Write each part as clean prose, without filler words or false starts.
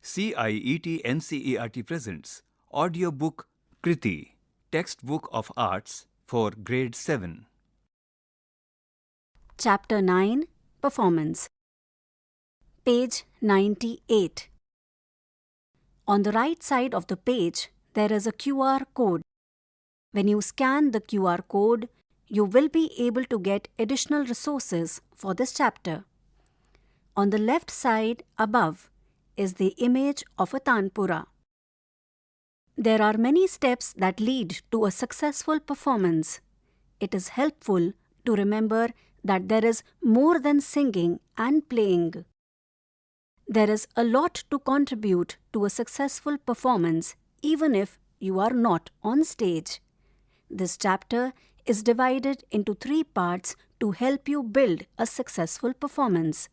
CIET NCERT presents audiobook Kriti, Textbook of Arts for Grade 7. Chapter 9, Performance. Page 98. On the right side of the page, there is a QR code. When you scan the QR code, you will be able to get additional resources for this chapter. On the left side above is the image of a tanpura. There are many steps that lead to a successful performance. It is helpful to remember that there is more than singing and playing. There is a lot to contribute to a successful performance even if you are not on stage. This chapter is divided into 3 parts to help you build a successful performance: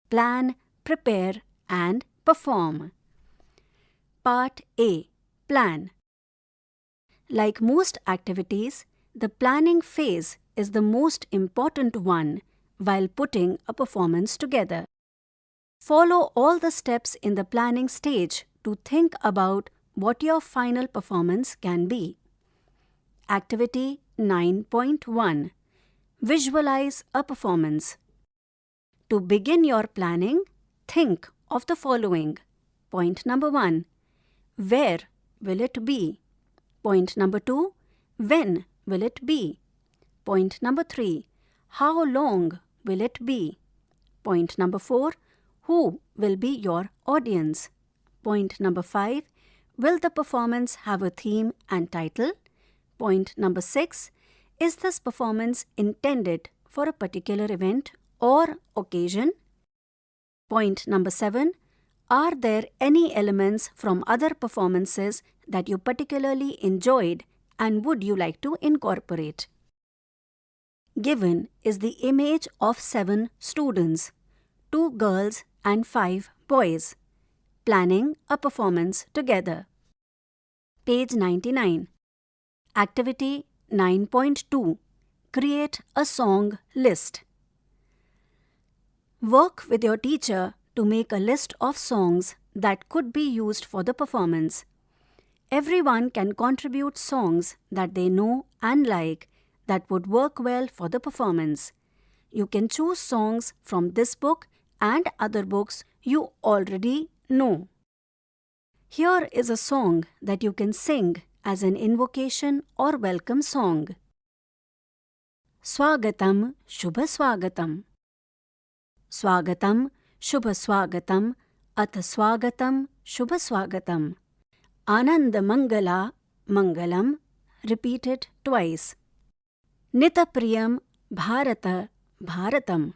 plan, prepare, and perform. Part A. Plan. Like most activities, the planning phase is the most important one while putting a performance together. Follow all the steps in the planning stage to think about what your final performance can be. Activity 9.1. Visualize a performance. To begin your planning, think of the following. Point number 1. Where will it be? Point number 2. When will it be? Point number 3. How long will it be? Point number 4. Who will be your audience? Point number 5. Will the performance have a theme and title? Point number 6. Is this performance intended for a particular event or occasion? Point number 7. Are there any elements from other performances that you particularly enjoyed and would you like to incorporate? Given is the image of 7 students, 2 girls and 5 boys, planning a performance together. Page 99. Activity 9.2. Create a song list. Work with your teacher to make a list of songs that could be used for the performance. Everyone can contribute songs that they know and like that would work well for the performance. You can choose songs from this book and other books you already know. Here is a song that you can sing as an invocation or welcome song. Swagatam Shubha Swagatam. Swagatam Shubha Swagatam Ath Swagatam Shubha Swagatam. Ananda Mangala Mangalam, repeated twice. Nitapriyam Bharata Bharatam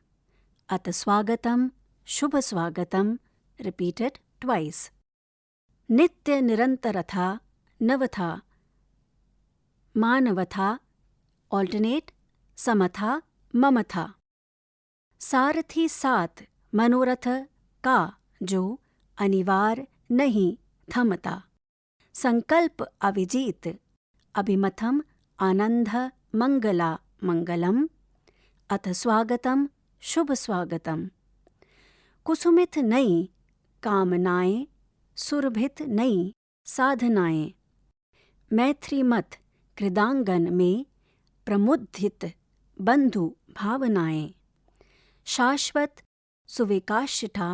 Ath Swagatam Shubha Swagatam, repeated twice. Nitya Nirantaratha Navatha Manavatha, alternate, Samatha Mamatha. सारथी साथ मनोरथ का जो अनिवार्य नहीं थमता. संकल्प अविजीत अभिमथम आनंद मंगला मंगलम. अथ स्वागतम शुभ स्वागतम. कुसुमित नई कामनाएं सुरभित नई साधनाएं. मैत्रीमत कृदांगन में प्रमुदित बंधु भावनाएं. शाश्वत सुविकाशिता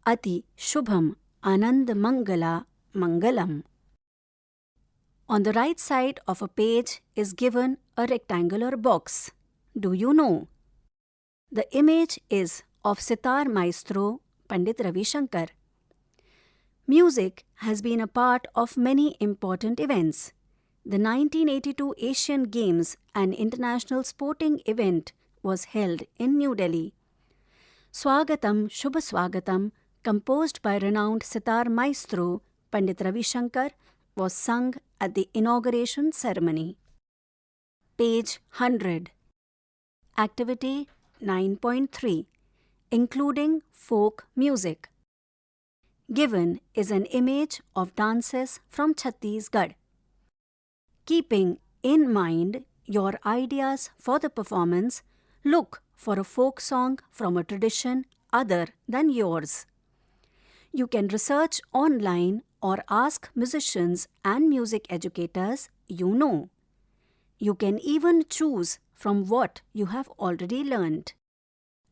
अति शुभम आनंद मंगला मंगलम. On the right side of a page is given a rectangular box. Do you know? The image is of sitar maestro Pandit Ravi Shankar. Music has been a part of many important events. The 1982 Asian Games, an international sporting event, was held in New Delhi. Swagatam Shubha Swagatam, composed by renowned sitar maestro Pandit Ravi Shankar, was sung at the inauguration ceremony. Page 100. Activity 9.3. Including folk music. Given is an image of dances from Chhattisgarh. Keeping in mind your ideas for the performance, look for a folk song from a tradition other than yours. You can research online or ask musicians and music educators you know. You can even choose from what you have already learned.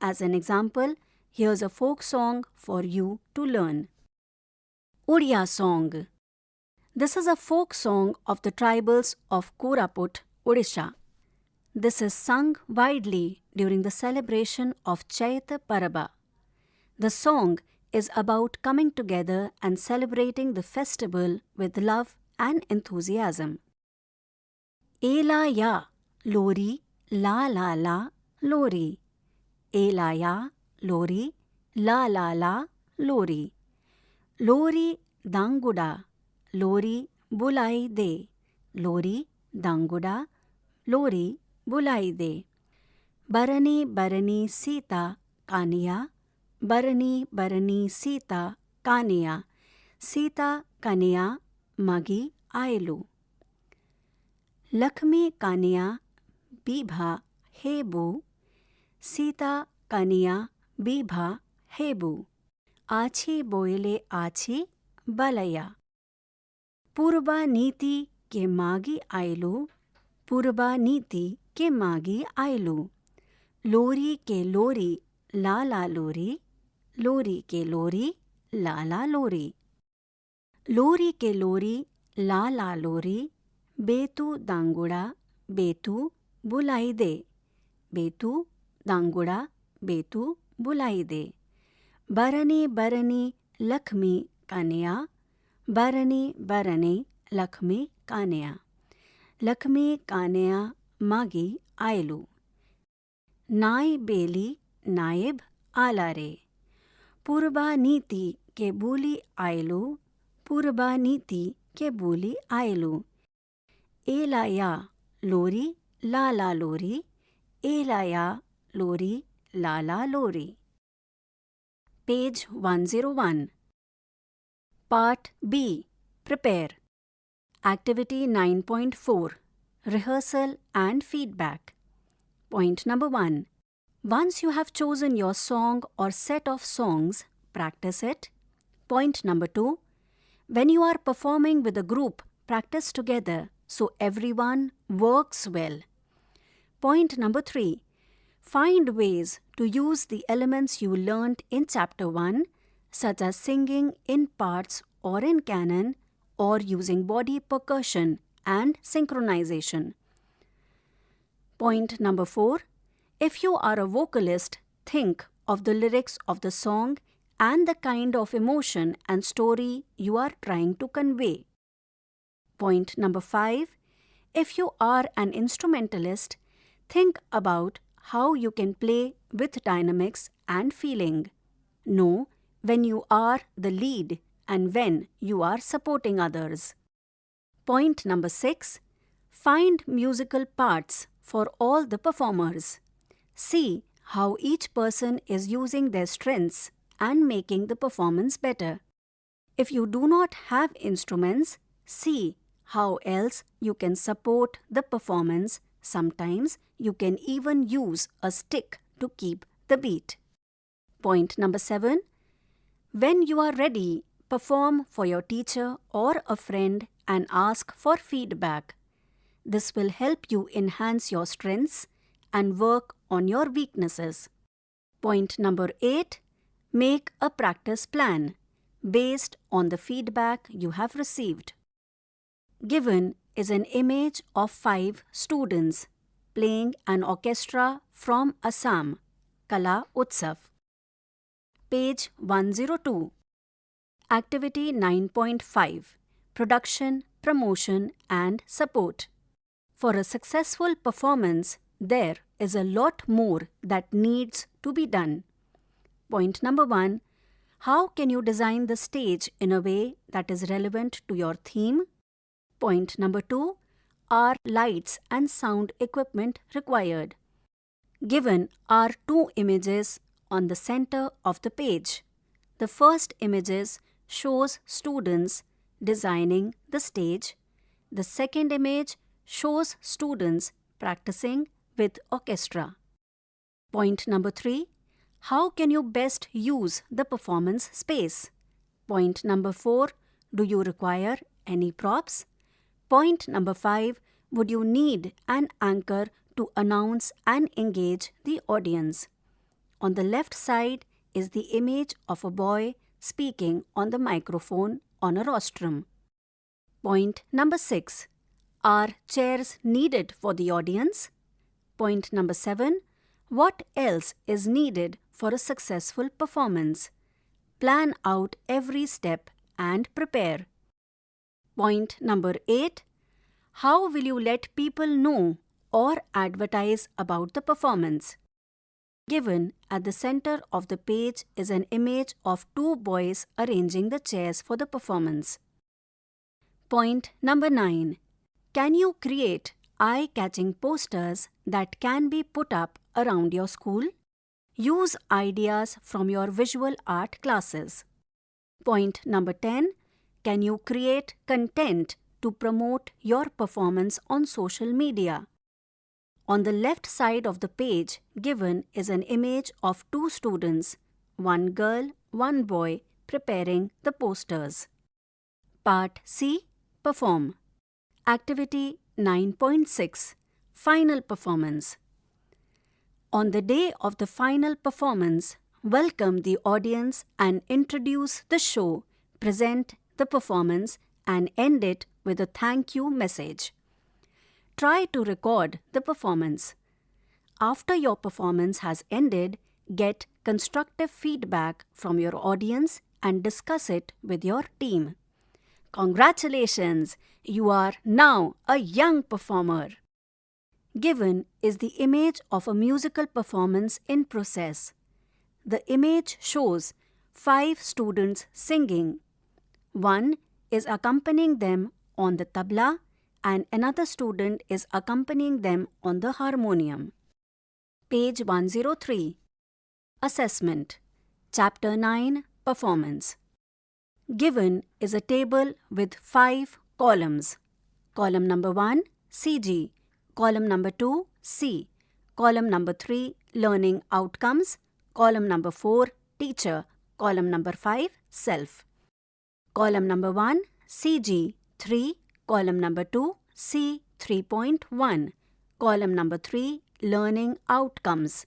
As an example, here's a folk song for you to learn. Odia Song. This is a folk song of the tribals of Koraput, Odisha. This is sung widely during the celebration of Chaita Paraba. The song is about coming together and celebrating the festival with love and enthusiasm. Ela ya, lori, la la la, lori. Ela ya, lori, la la la, lori. Lori danguda, lori bulai de. Lori danguda, lori bulai de. Barani barani sita kaniya, barani barani sita kaniya. Sita kaniya magi ailu. Lakshmi kaniya bibha hebu. Sita kaniya bibha hebu. Achi boile achi balaya. Purba niti ke magi ailu. Purba niti ke magi ailu. Lori ke lori, la la lori. Lori ke lori, la la lori. Lori ke lori, la la lori. Betu danguda, betu bulai de. Betu danguda, betu bulai de. Barani barani Lakshmi kaniya. Barani barani Lakshmi kaniya. Lakshmi kaniya magi ailu. Nai beli naib alare. Purba niti ke buli ailu. Purba niti ke buli ailu. Ela ya lori la la lori. Ela ya lori la la lori. Page 101. Part B. Prepare. Activity 9.4. Rehearsal and feedback. Point number 1. Once you have chosen your song or set of songs, practice it. Point number 2. When you are performing with a group, practice together so everyone works well. Point number 3. Find ways to use the elements you learnt in Chapter 1, such as singing in parts or in canon, or using body percussion and synchronization. Point number 4. If you are a vocalist, think of the lyrics of the song and the kind of emotion and story you are trying to convey. Point number 5. If you are an instrumentalist, think about how you can play with dynamics and feeling. Know when you are the lead and when you are supporting others. Point number 6. Find musical parts for all the performers. See how each person is using their strengths and making the performance better. If you do not have instruments, see how else you can support the performance. Sometimes you can even use a stick to keep the beat. Point number 7. When you are ready, perform for your teacher or a friend and ask for feedback. This will help you enhance your strengths and work on your weaknesses. Point number 8. Make a practice plan based on the feedback you have received. Given is an image of 5 students playing an orchestra from Assam, Kala Utsav. Page 102. Activity 9.5. Production, Promotion and Support. For a successful performance, there is a lot more that needs to be done. Point number 1. How can you design the stage in a way that is relevant to your theme? Point number 2. Are lights and sound equipment required? Given are 2 images on the center of the page. The first images shows students designing the stage. The second image shows students practicing with orchestra. Point number 3. How can you best use the performance space? Point number 4, do you require any props? Point number 5, would you need an anchor to announce and engage the audience? On the left side is the image of a boy speaking on the microphone on a rostrum. Point number 6, are chairs needed for the audience? Point number 7, what else is needed for a successful performance? Plan out every step and prepare. Point number 8, how will you let people know or advertise about the performance? Given at the center of the page is an image of two boys arranging the chairs for the performance. Point number 9, can you create eye-catching posters that can be put up around your school? Use ideas from your visual art classes. Point number 10, can you create content to promote your performance on social media? On the left side of the page given is an image of two students, one girl, one boy, preparing the posters. Part C, Perform. Activity 9.6, Final Performance. On the day of the final performance, welcome the audience and introduce the show, present the performance, and end it with a thank you message. Try to record the performance. After your performance has ended, get constructive feedback from your audience and discuss it with your team. Congratulations! You are now a young performer. Given is the image of a musical performance in process. The image shows 5 students singing. One is accompanying them on the tabla and another student is accompanying them on the harmonium. Page 103. Assessment. Chapter 9. Performance. Given is a table with 5 columns. Column number 1, CG. Column number 2, C. Column number 3, Learning Outcomes. Column number 4, Teacher. Column number 5, Self. Column number 1, CG 3. Column number 2, C 3.1. Column number 3, Learning Outcomes.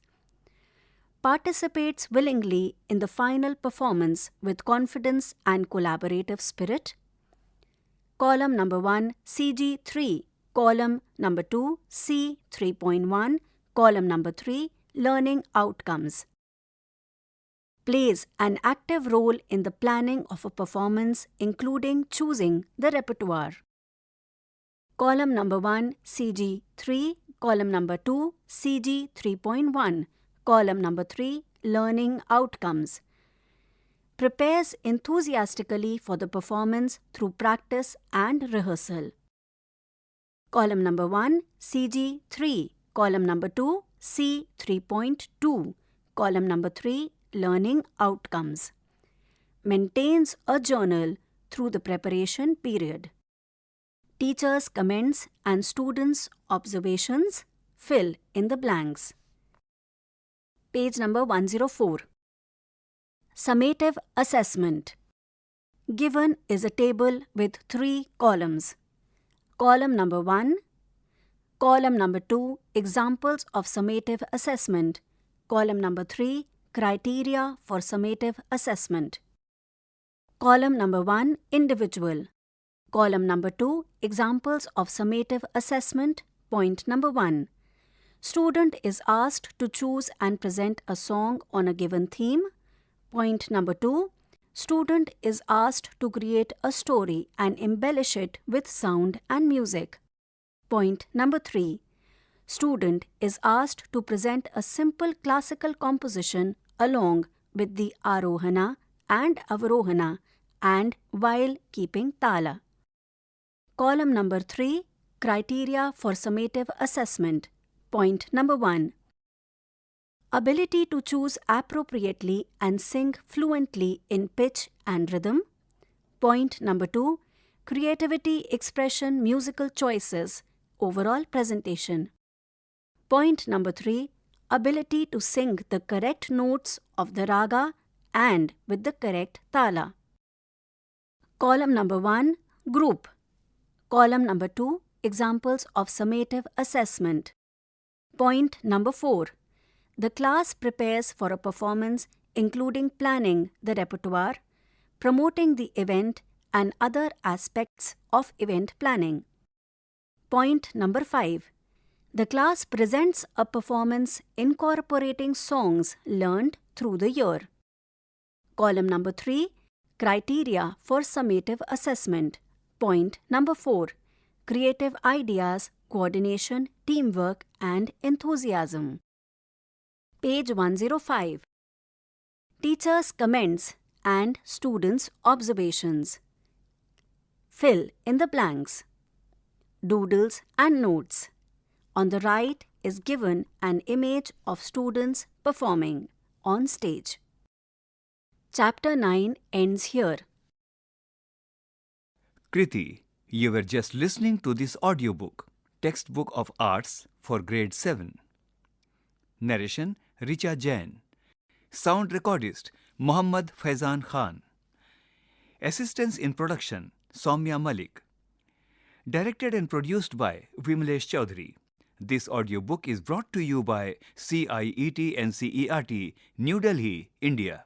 Participates willingly in the final performance with confidence and collaborative spirit. Column number 1, CG 3. Column number 2, C 3.1. Column number 3, Learning Outcomes. Plays an active role in the planning of a performance, including choosing the repertoire. Column number 1, CG 3. Column number 2, CG 3.1. Column number 3, Learning Outcomes. Prepares enthusiastically for the performance through practice and rehearsal. Column number 1, CG 3. Column number 2, C 3.2. Column number 3, Learning Outcomes. Maintains a journal through the preparation period. Teachers' comments and students' observations fill in the blanks. Page number 104. Summative assessment. Given is a table with 3 columns. Column number 1. Column number 2, examples of summative assessment. Column number 3, criteria for summative assessment. Column number 1, individual. Column number 2, examples of summative assessment. Point number 1. Student is asked to choose and present a song on a given theme. Point number 2. Student is asked to create a story and embellish it with sound and music. Point number 3. Student is asked to present a simple classical composition along with the arohana and avarohana and while keeping tala. Column number 3. Criteria for summative assessment. Point number 1. Ability to choose appropriately and sing fluently in pitch and rhythm. Point number 2. Creativity, expression, musical choices, overall presentation. Point number 3. Ability to sing the correct notes of the raga and with the correct tala. Column number 1, Group. Column number 2, Examples of summative assessment. Point number 4, the class prepares for a performance including planning the repertoire, promoting the event and other aspects of event planning. Point number 5, the class presents a performance incorporating songs learned through the year. Column number 3, Criteria for summative assessment. Point number 4, creative ideas, coordination, teamwork, and enthusiasm. Page 105. Teachers' comments and students' observations. Fill in the blanks. Doodles and notes. On the right is given an image of students performing on stage. Chapter 9 ends here. Kriti, you were just listening to this audiobook, Textbook of Arts for Grade 7. Narration, Richa Jain. Sound recordist, Mohammad Faizan Khan. Assistance in production, Soumya Malik. Directed and produced by Vimlesh Chaudhary. This audiobook is brought to you by CIET NCERT, New Delhi, India.